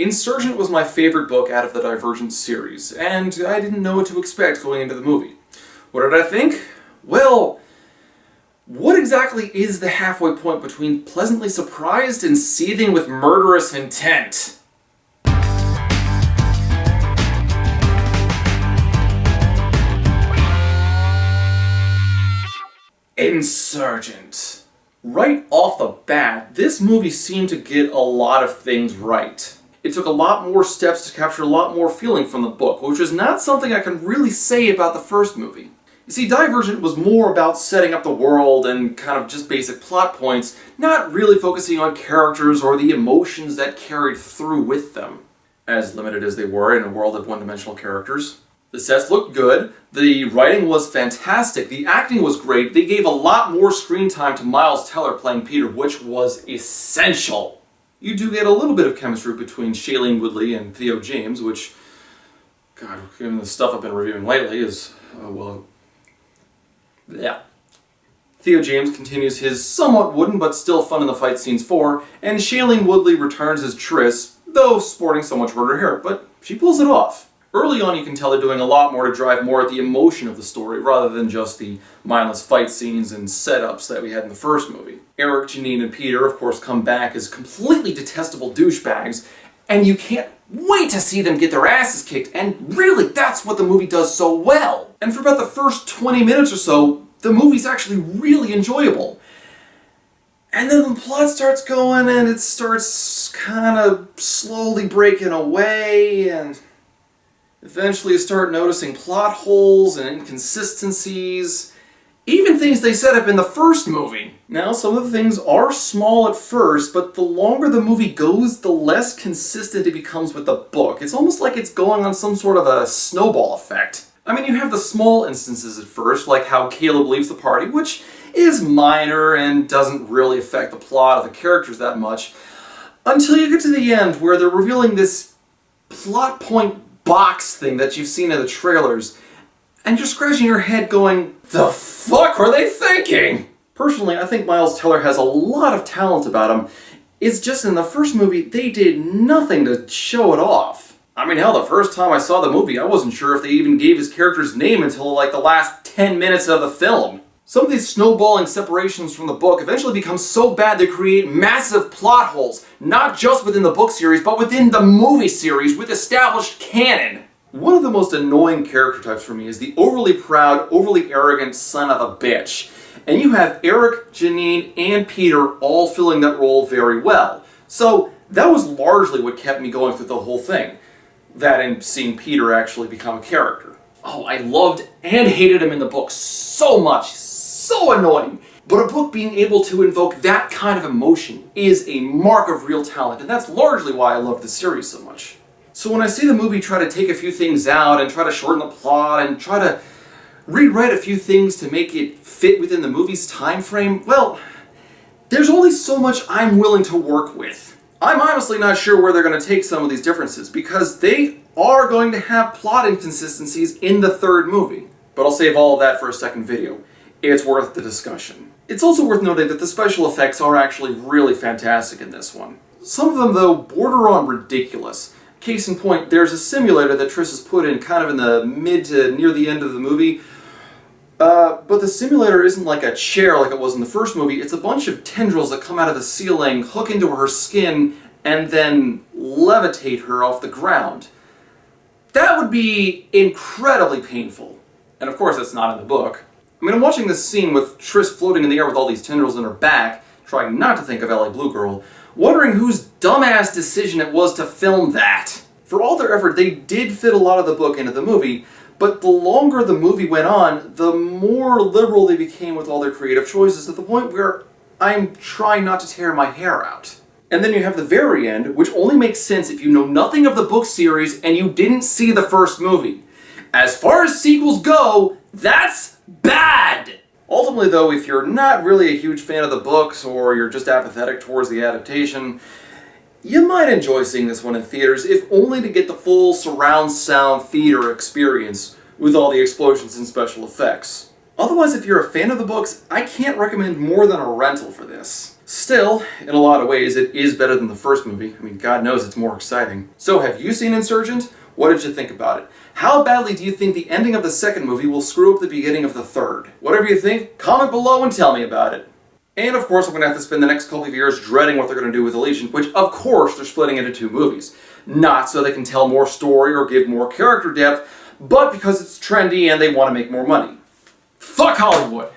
Insurgent was my favorite book out of the Divergent series, and I didn't know what to expect going into the movie. What did I think? Well, what exactly is the halfway point between pleasantly surprised and seething with murderous intent? Insurgent. Right off the bat, this movie seemed to get a lot of things right. It took a lot more steps to capture a lot more feeling from the book, which is not something I can really say about the first movie. You see, Divergent was more about setting up the world and kind of just basic plot points, not really focusing on characters or the emotions that carried through with them. As limited as they were in a world of one-dimensional characters. The sets looked good, the writing was fantastic, the acting was great, they gave a lot more screen time to Miles Teller playing Peter, which was essential. You do get a little bit of chemistry between Shailene Woodley and Theo James, which, God, given the stuff I've been reviewing lately is, yeah. Theo James continues his somewhat wooden but still fun in the fight scenes for, and Shailene Woodley returns as Triss, though sporting somewhat shorter hair, but she pulls it off. Early on you can tell they're doing a lot more to drive more at the emotion of the story rather than just the mindless fight scenes and setups that we had in the first movie. Eric, Janine, and Peter of course come back as completely detestable douchebags, and you can't wait to see them get their asses kicked, and really that's what the movie does so well. And for about the first 20 minutes or so, the movie's actually really enjoyable. And then the plot starts going and it starts kind of slowly breaking away, and eventually you start noticing plot holes and inconsistencies, even things they set up in the first movie. Now, some of the things are small at first, but the longer the movie goes, the less consistent it becomes with the book. It's almost like it's going on some sort of a snowball effect. I mean, you have the small instances at first, like how Caleb leaves the party, which is minor and doesn't really affect the plot of the characters that much, until you get to the end where they're revealing this plot point box thing that you've seen in the trailers, and you're scratching your head going, the fuck were they thinking? Personally, I think Miles Teller has a lot of talent about him. It's just in the first movie, they did nothing to show it off. I mean, hell, the first time I saw the movie, I wasn't sure if they even gave his character's name until like the last 10 minutes of the film. Some of these snowballing separations from the book eventually become so bad they create massive plot holes, not just within the book series, but within the movie series with established canon. One of the most annoying character types for me is the overly proud, overly arrogant son of a bitch. And you have Eric, Janine, and Peter all filling that role very well. So that was largely what kept me going through the whole thing. That and seeing Peter actually become a character. Oh, I loved and hated him in the book so much. So annoying. But a book being able to invoke that kind of emotion is a mark of real talent, and that's largely why I love the series so much. So when I see the movie try to take a few things out and try to shorten the plot and try to rewrite a few things to make it fit within the movie's time frame, well, there's only so much I'm willing to work with. I'm honestly not sure where they're going to take some of these differences, because they are going to have plot inconsistencies in the third movie. But I'll save all of that for a second video. It's worth the discussion. It's also worth noting that the special effects are actually really fantastic in this one. Some of them, though, border on ridiculous. Case in point, there's a simulator that Triss has put in kind of in the mid to near the end of the movie. But the simulator isn't like a chair like it was in the first movie. It's a bunch of tendrils that come out of the ceiling, hook into her skin, and then levitate her off the ground. That would be incredibly painful. And of course, that's not in the book. I mean, I'm watching this scene with Triss floating in the air with all these tendrils in her back, trying not to think of LA Blue Girl, wondering whose dumbass decision it was to film that. For all their effort, they did fit a lot of the book into the movie, but the longer the movie went on, the more liberal they became with all their creative choices, to the point where I'm trying not to tear my hair out. And then you have the very end, which only makes sense if you know nothing of the book series and you didn't see the first movie. As far as sequels go, that's bad! Ultimately though, if you're not really a huge fan of the books, or you're just apathetic towards the adaptation, you might enjoy seeing this one in theaters, if only to get the full surround sound theater experience with all the explosions and special effects. Otherwise, if you're a fan of the books, I can't recommend more than a rental for this. Still, in a lot of ways, it is better than the first movie. I mean, God knows it's more exciting. So, have you seen Insurgent? What did you think about it? How badly do you think the ending of the second movie will screw up the beginning of the third? Whatever you think, comment below and tell me about it. And of course, I'm going to have to spend the next couple of years dreading what they're going to do with Allegiant, which of course they're splitting into 2 movies. Not so they can tell more story or give more character depth, but because it's trendy and they want to make more money. Fuck Hollywood!